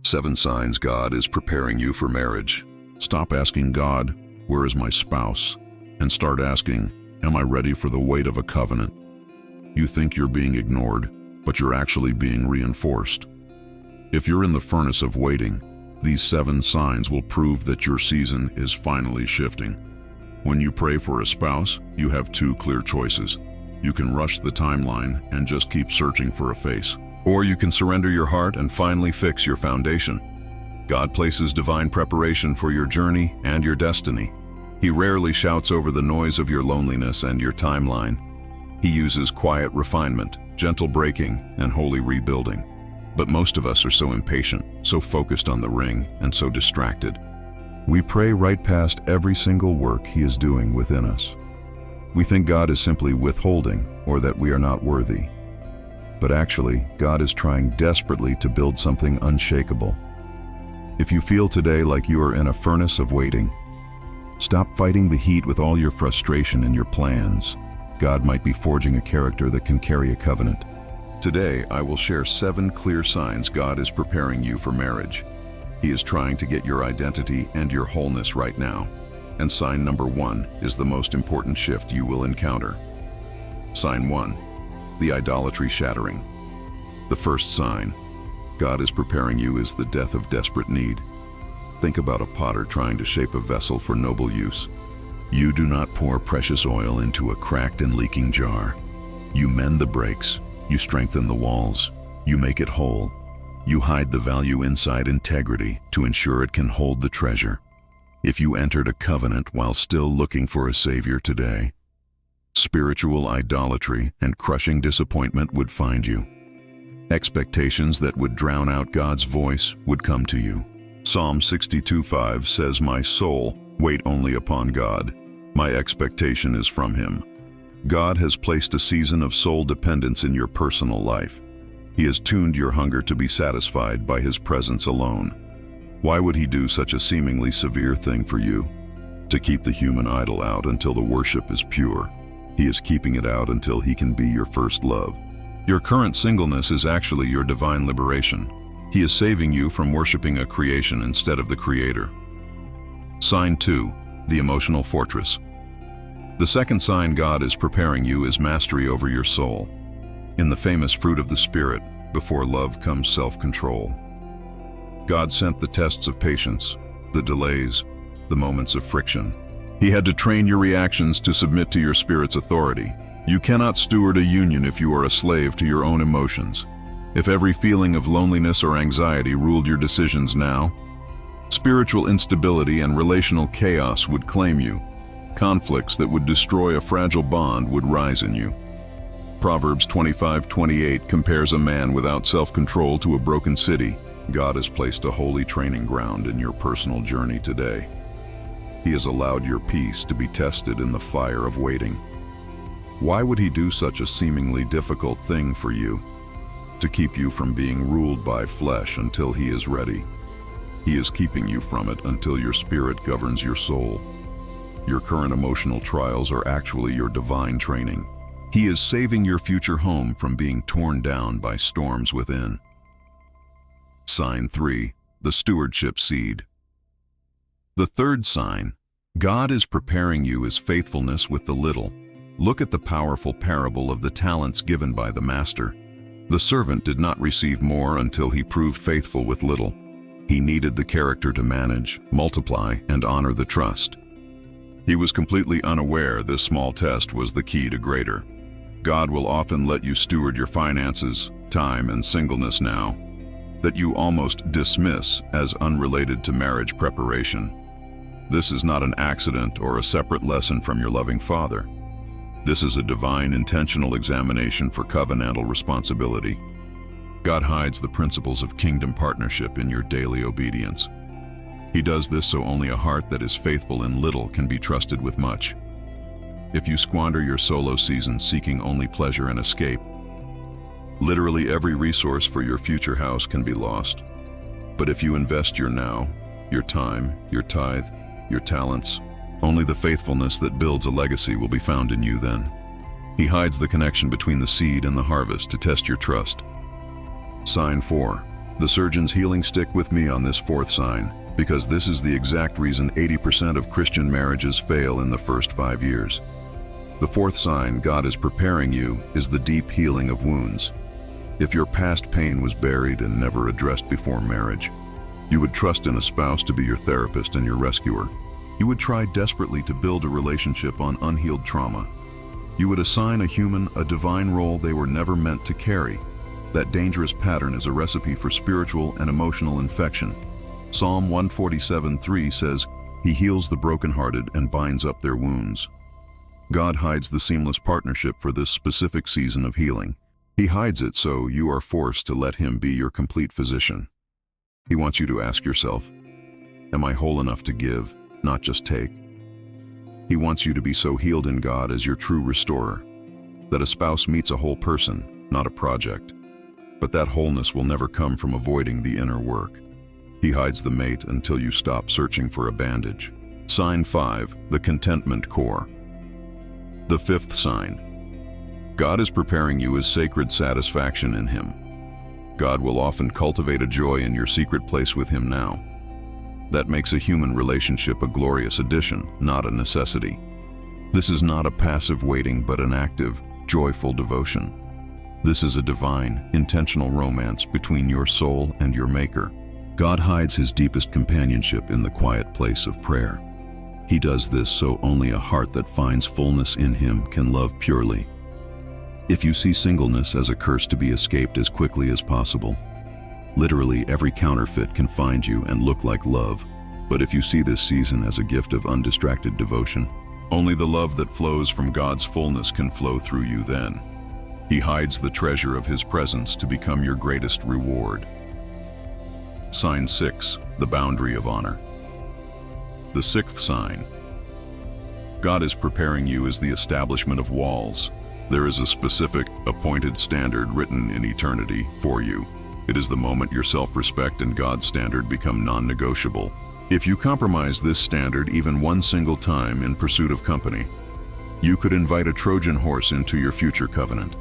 7 signs God is preparing you for marriage. Stop asking God, "Where is my spouse?" and start asking, "Am I ready for the weight of a covenant?" You think you're being ignored, but you're actually being reinforced. If you're in the furnace of waiting, these 7 signs will prove that your season is finally shifting. When you pray for a spouse, you have 2 clear choices. You can rush the timeline and just keep searching for a face. Or you can surrender your heart and finally fix your foundation. God places divine preparation for your journey and your destiny. He rarely shouts over the noise of your loneliness and your timeline. He uses quiet refinement, gentle breaking, and holy rebuilding. But most of us are so impatient, so focused on the ring, and so distracted. We pray right past every single work He is doing within us. We think God is simply withholding, or that we are not worthy. But actually, God is trying desperately to build something unshakable. If you feel today like you are in a furnace of waiting, stop fighting the heat with all your frustration and your plans. God might be forging a character that can carry a covenant. Today, I will share 7 clear signs God is preparing you for marriage. He is trying to get your identity and your wholeness right now. And sign number 1 is the most important shift you will encounter. Sign 1. The idolatry shattering. The first sign God is preparing you is the death of desperate need. Think about a potter trying to shape a vessel for noble use. You do not pour precious oil into a cracked and leaking jar. You mend the breaks, you strengthen the walls, you make it whole. You hide the value inside integrity to ensure it can hold the treasure. If you entered a covenant while still looking for a savior today, spiritual idolatry and crushing disappointment would find you. Expectations that would drown out God's voice would come to you. Psalm 62:5 says, "My soul, wait only upon God. My expectation is from Him." God has placed a season of soul dependence in your personal life. He has tuned your hunger to be satisfied by His presence alone. Why would He do such a seemingly severe thing for you? To keep the human idol out until the worship is pure. He is keeping it out until He can be your first love. Your current singleness is actually your divine liberation. He is saving you from worshiping a creation instead of the Creator. Sign 2. The emotional fortress. The second sign God is preparing you is mastery over your soul. In the famous fruit of the Spirit, before love comes self-control. God sent the tests of patience, the delays, the moments of friction. He had to train your reactions to submit to your Spirit's authority. You cannot steward a union if you are a slave to your own emotions. If every feeling of loneliness or anxiety ruled your decisions now, spiritual instability and relational chaos would claim you. Conflicts that would destroy a fragile bond would rise in you. Proverbs 25:28 compares a man without self-control to a broken city. God has placed a holy training ground in your personal journey today. He has allowed your peace to be tested in the fire of waiting. Why would He do such a seemingly difficult thing for you? To keep you from being ruled by flesh until He is ready. He is keeping you from it until your spirit governs your soul. Your current emotional trials are actually your divine training. He is saving your future home from being torn down by storms within. Sign 3. The stewardship seed. The third sign, God is preparing you as faithfulness with the little. Look at the powerful parable of the talents given by the master. The servant did not receive more until he proved faithful with little. He needed the character to manage, multiply, and honor the trust. He was completely unaware this small test was the key to greater. God will often let you steward your finances, time, and singleness now, that you almost dismiss as unrelated to marriage preparation. This is not an accident or a separate lesson from your loving Father. This is a divine intentional examination for covenantal responsibility. God hides the principles of kingdom partnership in your daily obedience. He does this so only a heart that is faithful in little can be trusted with much. If you squander your solo season seeking only pleasure and escape, literally every resource for your future house can be lost. But if you invest your now, your time, your tithe, your talents, only the faithfulness that builds a legacy will be found in you then. He hides the connection between the seed and the harvest to test your trust. Sign 4. The surgeon's healing stick with me on this fourth sign, because this is the exact reason 80% of Christian marriages fail in the first 5 years. The fourth sign God is preparing you is the deep healing of wounds. If your past pain was buried and never addressed before marriage, you would trust in a spouse to be your therapist and your rescuer. You would try desperately to build a relationship on unhealed trauma. You would assign a human a divine role they were never meant to carry. That dangerous pattern is a recipe for spiritual and emotional infection. Psalm 147:3 says, "He heals the brokenhearted and binds up their wounds." God hides the seamless partnership for this specific season of healing. He hides it so you are forced to let Him be your complete physician. He wants you to ask yourself, am I whole enough to give, not just take? He wants you to be so healed in God as your true restorer, that a spouse meets a whole person, not a project. But that wholeness will never come from avoiding the inner work. He hides the mate until you stop searching for a bandage. Sign 5, the contentment core. The fifth sign. God is preparing you as sacred satisfaction in Him. God will often cultivate a joy in your secret place with Him now. That makes a human relationship a glorious addition, not a necessity. This is not a passive waiting, but an active, joyful devotion. This is a divine, intentional romance between your soul and your Maker. God hides His deepest companionship in the quiet place of prayer. He does this so only a heart that finds fullness in Him can love purely. If you see singleness as a curse to be escaped as quickly as possible, literally every counterfeit can find you and look like love. But if you see this season as a gift of undistracted devotion, only the love that flows from God's fullness can flow through you then. He hides the treasure of His presence to become your greatest reward. Sign 6, the boundary of honor. The sixth sign. God is preparing you as the establishment of walls. There is a specific, appointed standard written in eternity for you. It is the moment your self-respect and God's standard become non-negotiable. If you compromise this standard even one single time in pursuit of company, you could invite a Trojan horse into your future covenant.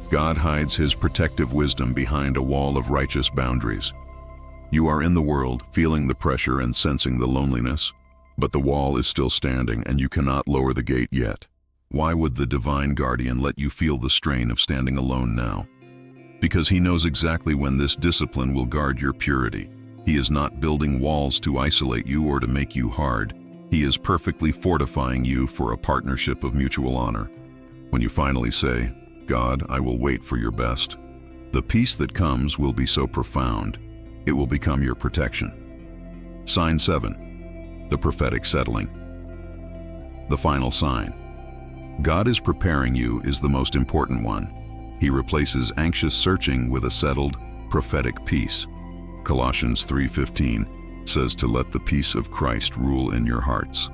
God hides His protective wisdom behind a wall of righteous boundaries. You are in the world, feeling the pressure and sensing the loneliness, but the wall is still standing and you cannot lower the gate yet. Why would the divine guardian let you feel the strain of standing alone now? Because He knows exactly when this discipline will guard your purity. He is not building walls to isolate you or to make you hard. He is perfectly fortifying you for a partnership of mutual honor. When you finally say, "God, I will wait for your best," the peace that comes will be so profound, it will become your protection. Sign 7, the prophetic settling. The final sign. God is preparing you is the most important one. He replaces anxious searching with a settled, prophetic peace. Colossians 3:15 says to let the peace of Christ rule in your hearts.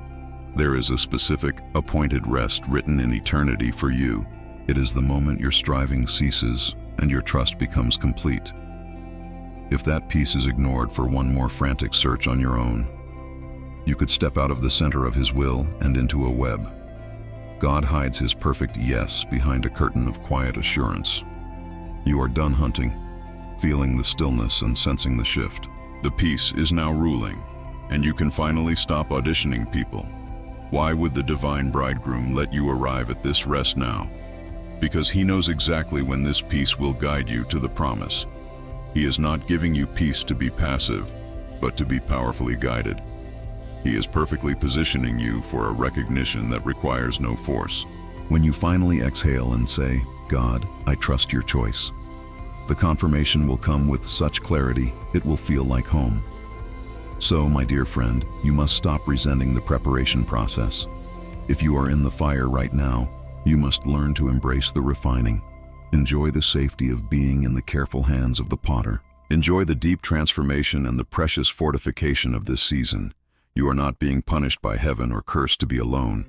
There is a specific, appointed rest written in eternity for you. It is the moment your striving ceases and your trust becomes complete. If that peace is ignored for one more frantic search on your own, you could step out of the center of His will and into a web. God hides His perfect yes behind a curtain of quiet assurance. You are done hunting, feeling the stillness and sensing the shift. The peace is now ruling, and you can finally stop auditioning people. Why would the divine bridegroom let you arrive at this rest now? Because He knows exactly when this peace will guide you to the promise. He is not giving you peace to be passive, but to be powerfully guided. He is perfectly positioning you for a recognition that requires no force. When you finally exhale and say, "God, I trust your choice," the confirmation will come with such clarity, it will feel like home. So, my dear friend, you must stop resenting the preparation process. If you are in the fire right now, you must learn to embrace the refining. Enjoy the safety of being in the careful hands of the potter. Enjoy the deep transformation and the precious fortification of this season. You are not being punished by heaven or cursed to be alone.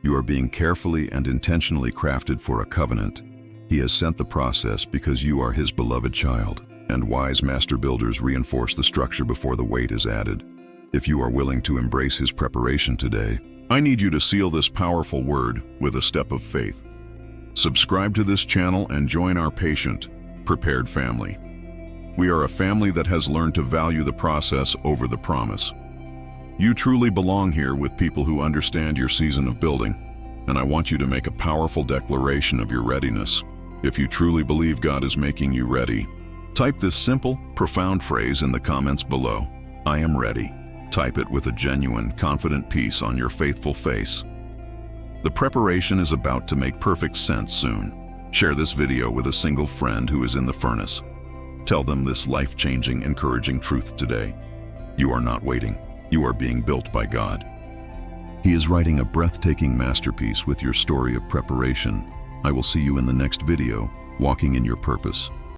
You are being carefully and intentionally crafted for a covenant. He has sent the process because you are His beloved child, and wise master builders reinforce the structure before the weight is added. If you are willing to embrace His preparation today, I need you to seal this powerful word with a step of faith. Subscribe to this channel and join our patient, prepared family. We are a family that has learned to value the process over the promise. You truly belong here with people who understand your season of building, and I want you to make a powerful declaration of your readiness. If you truly believe God is making you ready, type this simple, profound phrase in the comments below. I am ready. Type it with a genuine, confident peace on your faithful face. The preparation is about to make perfect sense soon. Share this video with a single friend who is in the furnace. Tell them this life-changing, encouraging truth today. You are not waiting. You are being built by God. He is writing a breathtaking masterpiece with your story of preparation. I will see you in the next video, walking in your purpose.